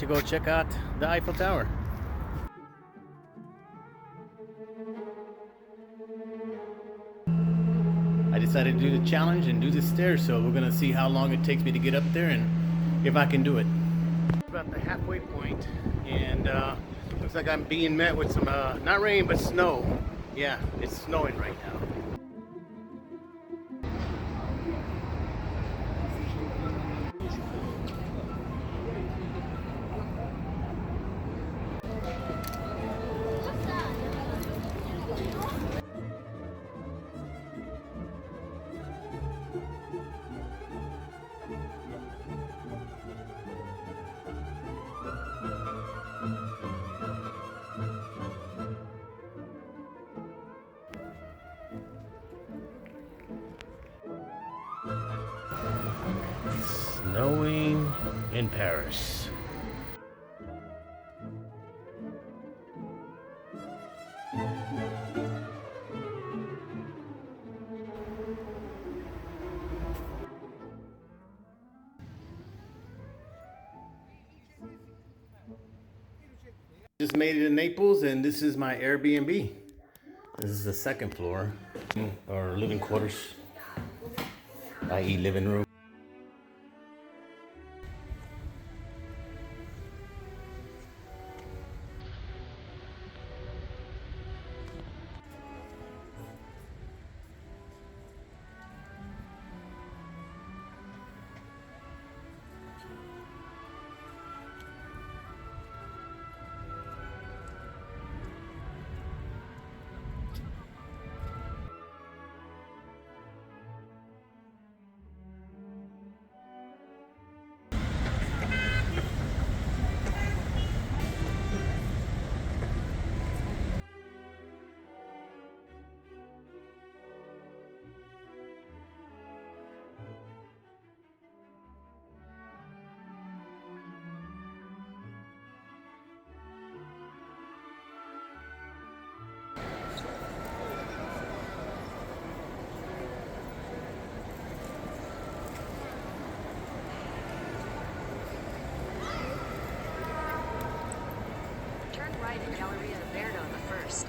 go check out the Eiffel Tower. I decided to do the challenge and do the stairs, so we're gonna see how long it takes me to get up there and if I can do it. About the halfway point, and looks like I'm being met with some not rain but snow. Yeah, it's snowing right now. Snowing in Paris. Just made it in Naples, and this is my Airbnb. This is the second floor, or living quarters, i.e. living room. Right at Galleria Verdo the first.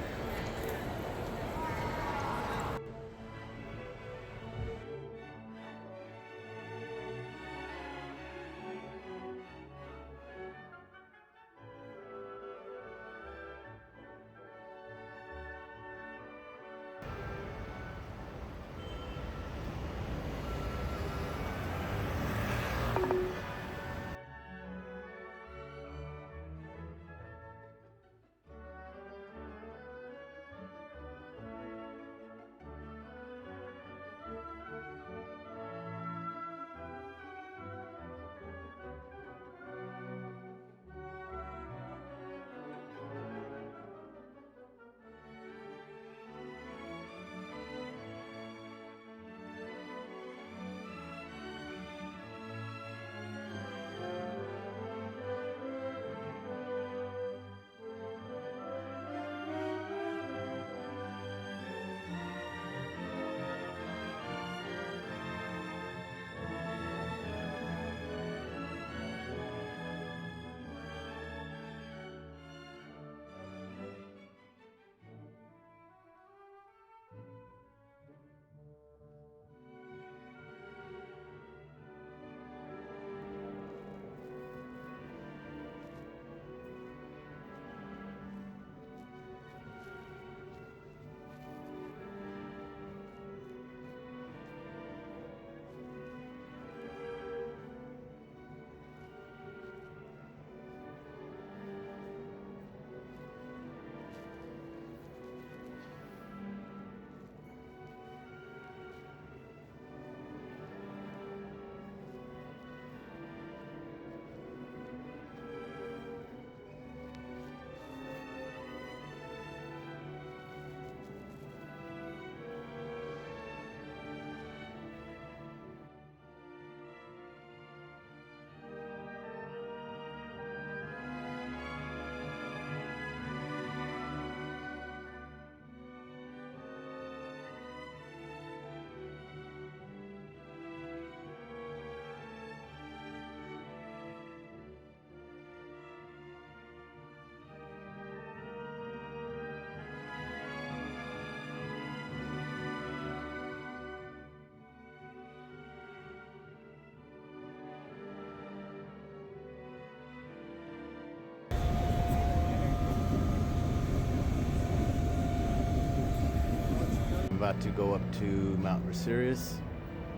about to go up to Mount Vesuvius.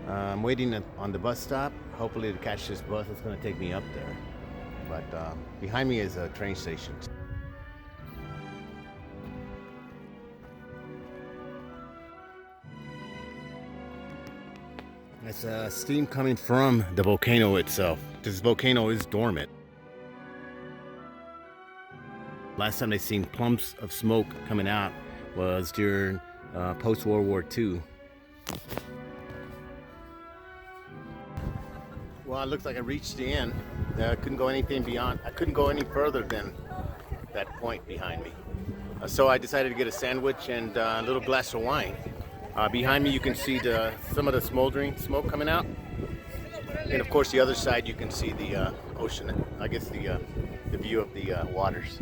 I'm waiting on the bus stop, hopefully to catch this bus that's going to take me up there. But behind me is a train station. It's steam coming from the volcano itself. This volcano is dormant. Last time they seen clumps of smoke coming out was during post-World War II. Well, it looks like I reached the end. I couldn't go anything beyond. I couldn't go any further than that point behind me. So I decided to get a sandwich and a little glass of wine. Behind me you can see some of the smoldering smoke coming out. And of course the other side you can see the ocean, I guess the view of the waters.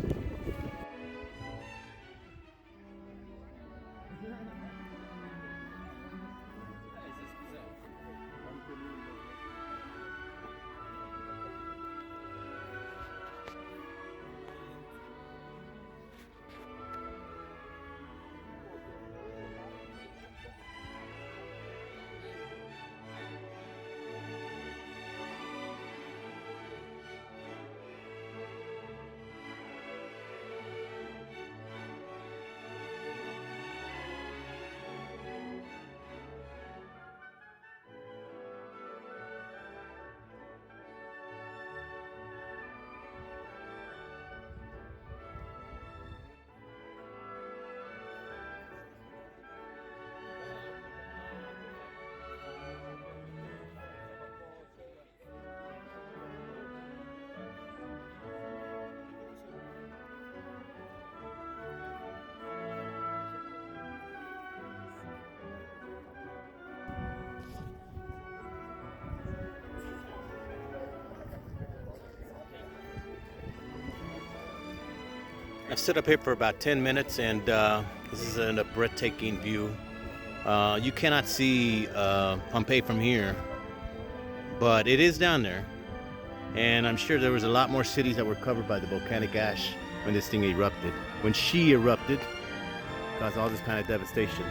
I've stood up here for about 10 minutes and this is a breathtaking view. You cannot see Pompeii from here, but it is down there. And I'm sure there was a lot more cities that were covered by the volcanic ash when this thing erupted. When she erupted, caused all this kind of devastation.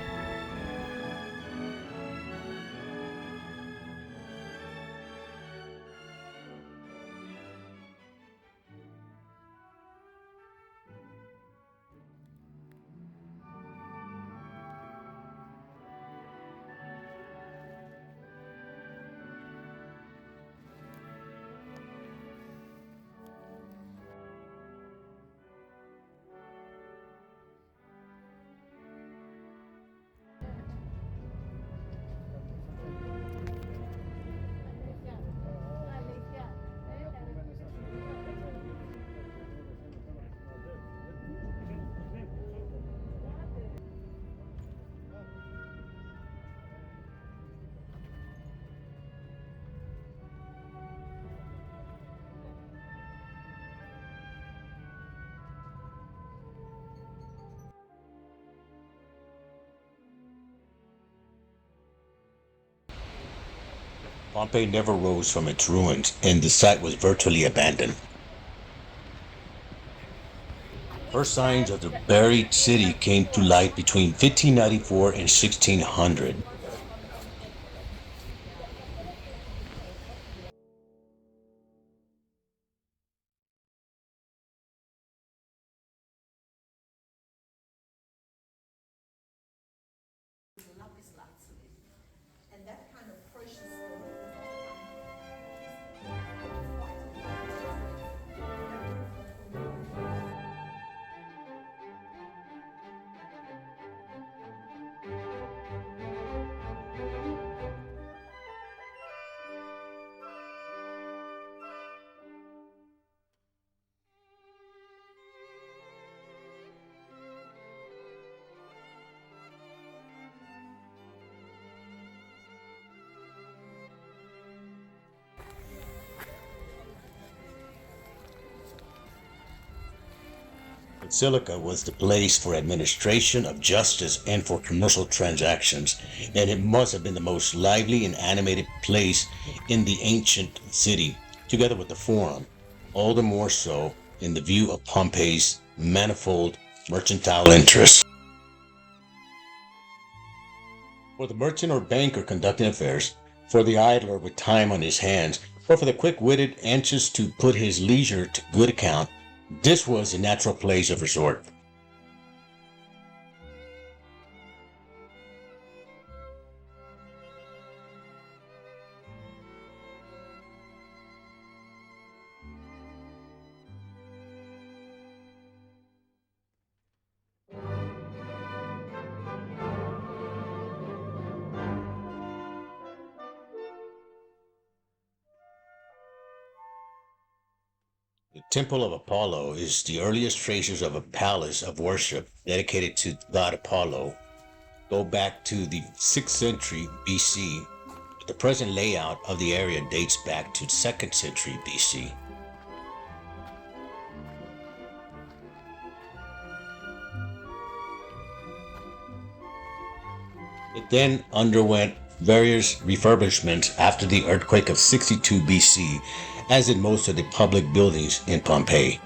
Pompeii never rose from its ruins, and the site was virtually abandoned. First signs of the buried city came to light between 1594 and 1600. And that kind of precious. Basilica was the place for administration of justice and for commercial transactions, and it must have been the most lively and animated place in the ancient city, together with the Forum, all the more so in the view of Pompeii's manifold mercantile interests. For the merchant or banker conducting affairs, for the idler with time on his hands, or for the quick-witted anxious to put his leisure to good account, this was a natural place of resort. The Temple of Apollo is the earliest traces of a palace of worship dedicated to god Apollo. Go back to the 6th century BC. The present layout of the area dates back to 2nd century BC. It then underwent various refurbishments after the earthquake of 62 BC, as did most of the public buildings in Pompeii.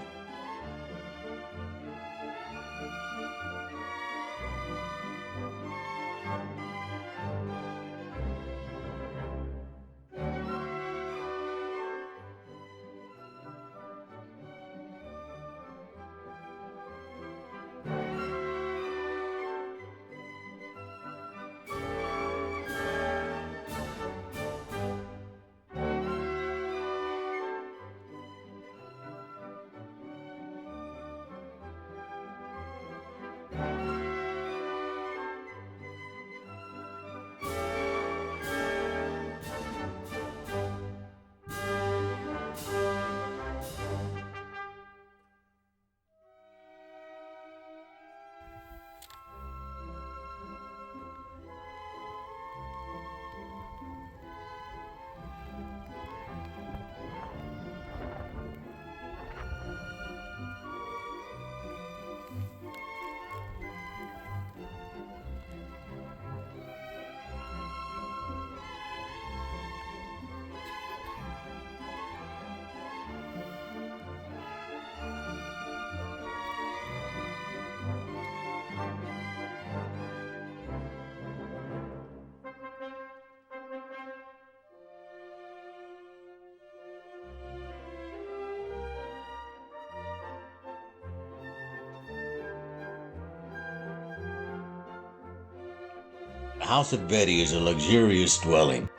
The House of Betty is a luxurious dwelling.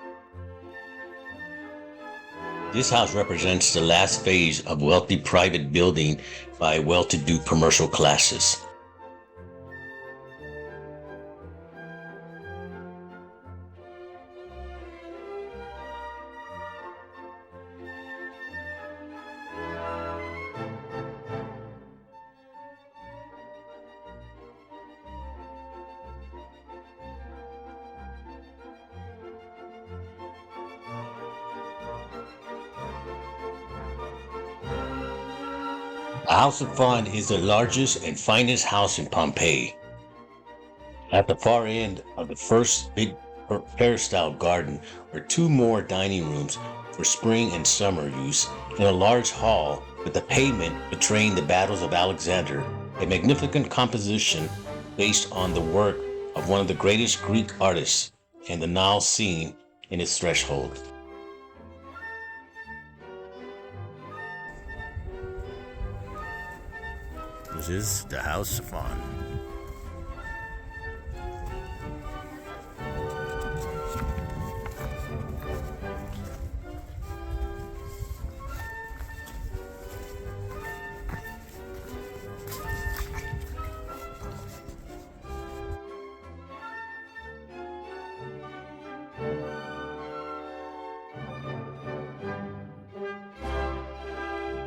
This house represents the last phase of wealthy private building by well-to-do commercial classes. The House of Fun is the largest and finest house in Pompeii. At the far end of the first big peristyle garden are two more dining rooms for spring and summer use, and a large hall with the pavement betraying the battles of Alexander, a magnificent composition based on the work of one of the greatest Greek artists, and the Nile scene in its threshold. This is the House of Fun.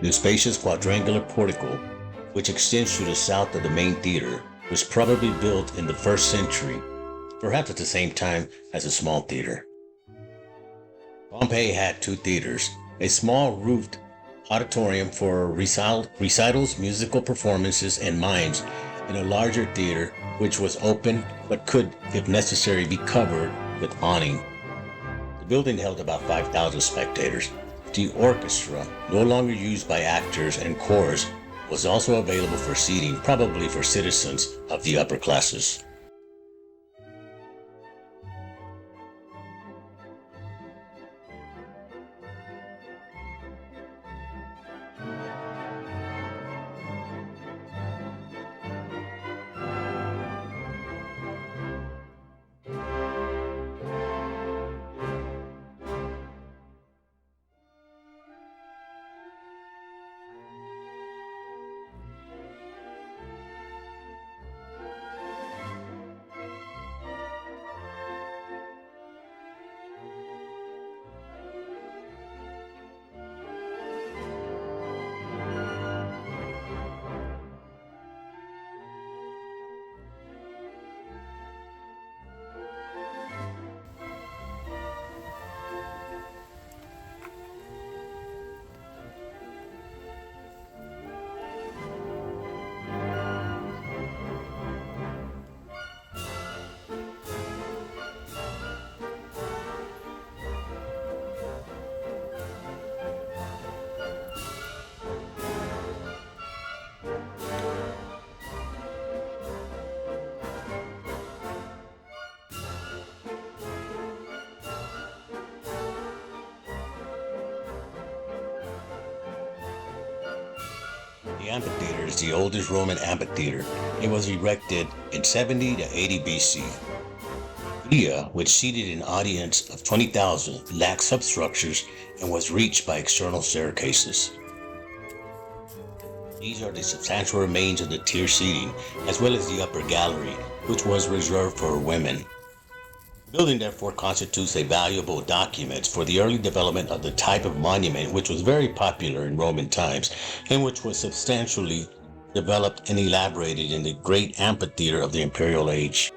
The spacious quadrangular portico, which extends to the south of the main theater, was probably built in the 1st century, perhaps at the same time as a small theater. Pompeii had two theaters, a small roofed auditorium for recitals, musical performances, and mimes, and a larger theater which was open but could, if necessary, be covered with awning. The building held about 5,000 spectators. The orchestra, no longer used by actors and chorus, was also available for seating, probably for citizens of the upper classes. The amphitheater is the oldest Roman amphitheater. It was erected in 70 to 80 BC. Via, which seated an audience of 20,000, lacked substructures and was reached by external staircases. These are the substantial remains of the tier seating, as well as the upper gallery, which was reserved for women. The building therefore constitutes a valuable document for the early development of the type of monument which was very popular in Roman times and which was substantially developed and elaborated in the great amphitheater of the imperial age.